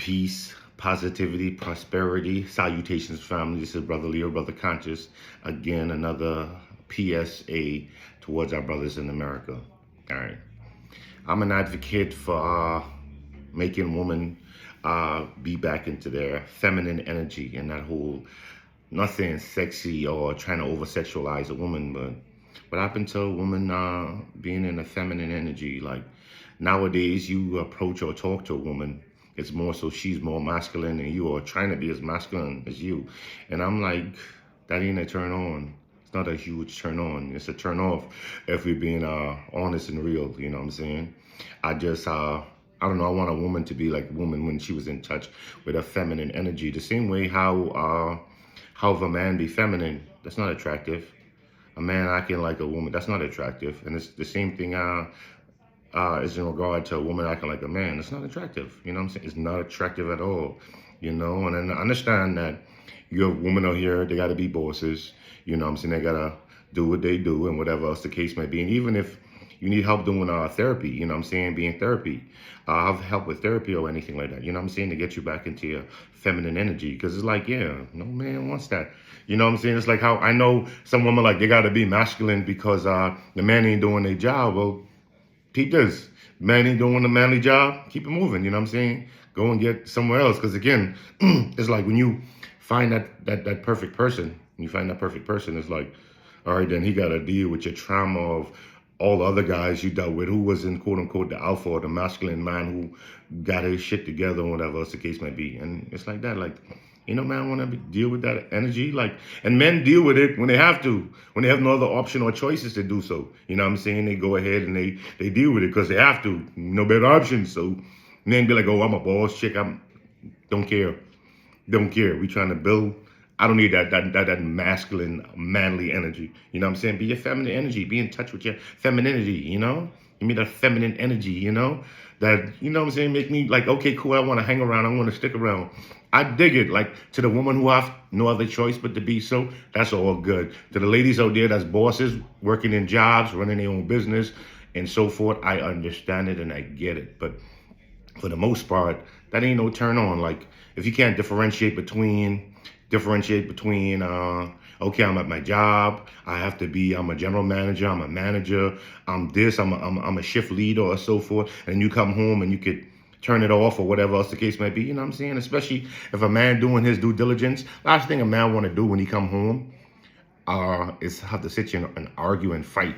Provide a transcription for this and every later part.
Peace, positivity, prosperity. Salutations, family. This is Brother Leo, Brother Conscious. Again, another PSA towards our brothers in America. All right. I'm an advocate for making women be back into their feminine energy and that whole, not saying sexy or trying to over sexualize a woman, but what happened to a woman being in a feminine energy? Like nowadays, you approach or talk to a woman, it's more so she's more masculine than you, or trying to be as masculine as you. And I'm like, that ain't a turn on. It's not a huge turn on. It's a turn off if we're being honest and real. You know what I'm saying? I just I don't know. I want a woman to be like a woman when she was in touch with her feminine energy. The same way how if a man be feminine, that's not attractive. A man acting like a woman, that's not attractive. And it's the same thing is in regard to a woman acting like a man. It's not attractive. You know what I'm saying? It's not attractive at all. You know, and then I understand that you have women out here, they got to be bosses. You know what I'm saying? They got to do what they do and whatever else the case may be. And even if you need help doing therapy, you know what I'm saying, being therapy, have help with therapy or anything like that, you know what I'm saying, to get you back into your feminine energy. Because it's like, yeah, no man wants that. You know what I'm saying? It's like how I know some women, like, they got to be masculine because the man ain't doing their job. Well, keep this. Man ain't doing the manly job, keep it moving, you know what I'm saying? Go and get somewhere else. Because again, it's like when you find that perfect person, when you find that perfect person, it's like, all right, then he got to deal with your trauma of all the other guys you dealt with who was in quote unquote the alpha or the masculine man who got his shit together or whatever else the case may be. And it's like that, like, you know, man, want to deal with that energy, like, and men deal with it when they have to, when they have no other option or choices to do so. You know what I'm saying? They go ahead and they deal with it because they have to, no better options. So men be like, oh, I'm a boss chick, don't care, We trying to build. I don't need that masculine, manly energy. You know what I'm saying? Be your feminine energy. Be in touch with your femininity, you know? Give me that feminine energy, you know? That, you know what I'm saying? Make me like, okay, cool, I want to hang around. I want to stick around. I dig it. Like, to the woman who have no other choice but to be so, that's all good. To the ladies out there that's bosses, working in jobs, running their own business, and so forth, I understand it and I get it. But for the most part, that ain't no turn on. Like, if you can't differentiate between okay, I'm at my job, I'm a general manager, I'm a manager, I'm this, I'm a shift leader or so forth, and you come home and you could turn it off or whatever else the case might be, you know what I'm saying? Especially if a man doing his due diligence, last thing a man want to do when he come home is have to sit here and argue and fight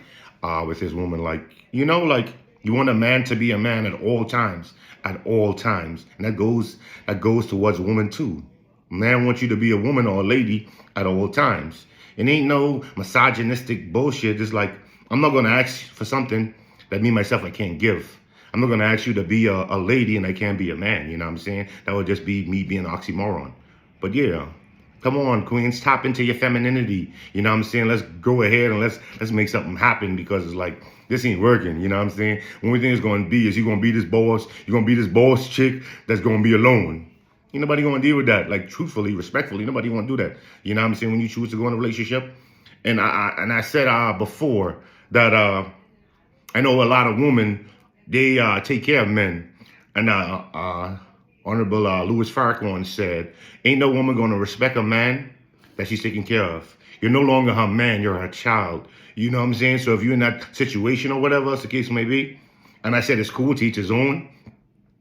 with his woman. Like, you know, like, you want a man to be a man at all times, and that goes towards women too. Man wants you to be a woman or a lady at all times. It ain't no misogynistic bullshit. It's like, I'm not gonna ask for something that me myself I can't give. I'm not gonna ask you to be a lady and I can't be a man. You know what I'm saying? That would just be me being an oxymoron. But yeah. Come on, queens, tap into your femininity. You know what I'm saying? Let's go ahead and let's make something happen, because it's like, this ain't working. You know what I'm saying? Only thing it's going to be is you're going to be this boss. You're going to be this boss chick that's going to be alone. Ain't nobody going to deal with that. Like, truthfully, respectfully, nobody want to do that. You know what I'm saying? When you choose to go in a relationship. And I said before that I know a lot of women, they take care of men. And Honorable Louis Farrakhan said, ain't no woman going to respect a man that she's taking care of. You're no longer her man, you're her child. You know what I'm saying? So if you're in that situation or whatever else the case may be, and I said it's cool to each his own,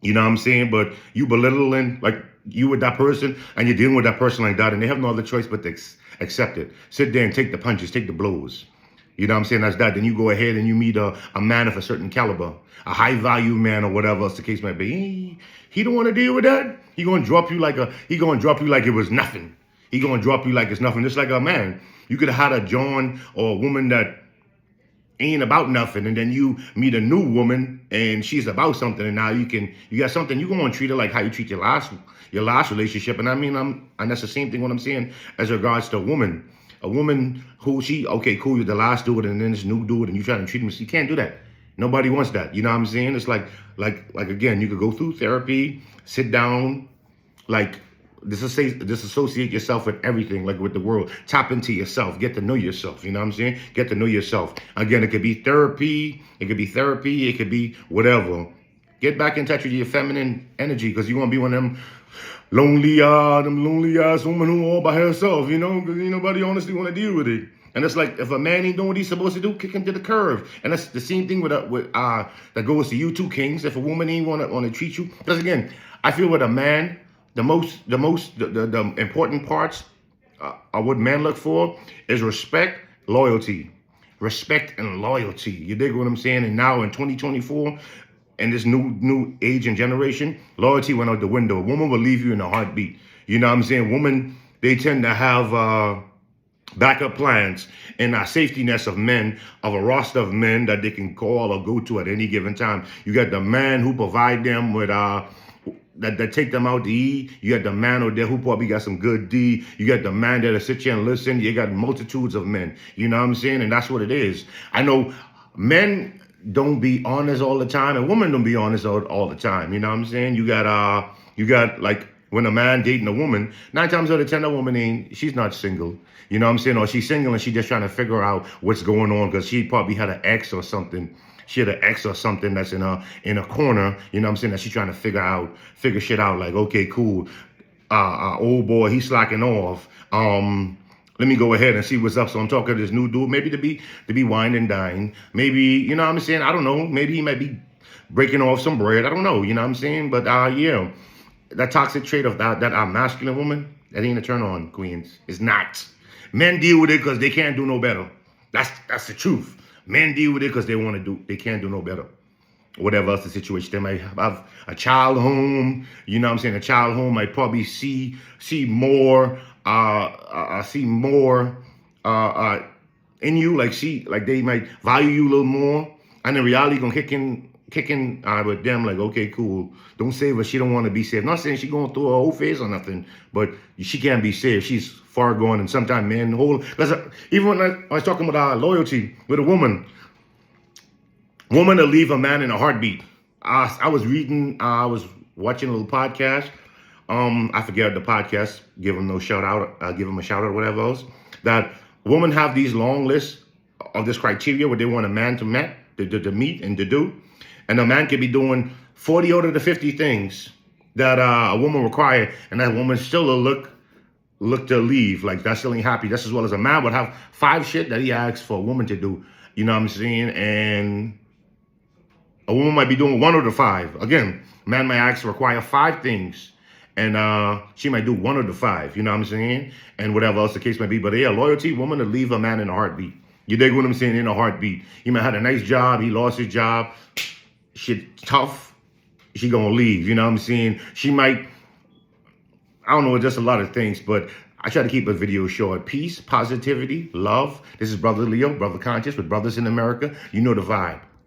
you know what I'm saying? But you belittling, like, you with that person, and you're dealing with that person like that, and they have no other choice but to accept it. Sit there and take the punches, take the blows. You know what I'm saying? That's that. Then you go ahead and you meet a man of a certain caliber, a high value man or whatever else the case might be. He don't want to deal with that. He gonna drop you like it was nothing. He gonna drop you like it's nothing. Just like a man. You could have had a John or a woman that ain't about nothing, and then you meet a new woman and she's about something, and now you got something. You gonna treat her like how you treat your last relationship. And I mean, and that's the same thing what I'm saying as regards to a woman. A woman who okay, cool, you're the last dude, and then this new dude, and you try to treat him. You can't do that. Nobody wants that. You know what I'm saying? It's like again, you could go through therapy, sit down, like, disassociate yourself with everything, like with the world. Tap into yourself. Get to know yourself. You know what I'm saying? Get to know yourself. Again, it could be therapy. It could be whatever. Get back in touch with your feminine energy, because you want to be one of them lonely ass woman who all by herself, because ain't nobody honestly want to deal with it. And it's like, if a man ain't doing what he's supposed to do, kick him to the curb. And that's the same thing with that goes to you two kings. If a woman ain't want to treat you, because again, I feel with a man, the important parts of what men look for is respect, loyalty. Respect and loyalty. You dig what I'm saying? And now in 2024, in this new age and generation, loyalty went out the window. A woman will leave you in a heartbeat. You know what I'm saying? Women, they tend to have backup plans and a safety nets of men, of a roster of men that they can call or go to at any given time. You got the man who provide them with that take them out to eat. You got the man out there who probably got some good D. You got the man that'll sit here and listen. You got multitudes of men. You know what I'm saying? And that's what it is. I know men don't be honest all the time, and women don't be honest all the time. You know what I'm saying? You got like, when a man dating a woman, 9 times out of 10, a woman she's not single. You know what I'm saying? Or she's single and she's just trying to figure out what's going on, because she probably had an ex or something. She had an ex or something that's in a corner, you know what I'm saying, that she's trying to figure shit out, like, okay, cool. Old boy, he's slacking off. Let me go ahead and see what's up. So I'm talking to this new dude, maybe to be wine and dine. Maybe, you know what I'm saying? I don't know. Maybe he might be breaking off some bread. I don't know, you know what I'm saying? But yeah, that toxic trait of that masculine woman, that ain't a turn on, queens. It's not. Men deal with it because they can't do no better. That's the truth. Men deal with it because they can't do no better. Whatever else the situation. They might have a child home, you know what I'm saying? A child home might probably see more in you, like they might value you a little more. And in reality, gonna kicking with them, like, okay, cool. Don't save her. She don't want to be saved. Not saying she going through a whole phase or nothing, but she can't be saved. She's far gone. And sometimes men hold, because even when I was talking about loyalty with a woman will leave a man in a heartbeat. I was watching a little podcast. I forget the podcast. Give him a shout out, whatever else. That women have these long lists of this criteria where they want a man to meet and to do. And a man could be doing 40 out of the 50 things that a woman require, and that woman still will look to leave. Like, that still ain't happy. Just as well as a man would have 5 shit that he asks for a woman to do. You know what I'm saying? And a woman might be doing 1 of the 5. Again, man might require 5 things, and she might do 1 of the 5. You know what I'm saying? And whatever else the case might be. But yeah, loyalty, woman to leave a man in a heartbeat. You dig what I'm saying? In a heartbeat. He might have a nice job. He lost his job. Shit tough. She gonna leave. You know what I'm saying? She might, I don't know, just a lot of things, but I try to keep a video short. Peace, positivity, love. This is Brother Leo, Brother Conscious with Brothers in America. You know the vibe.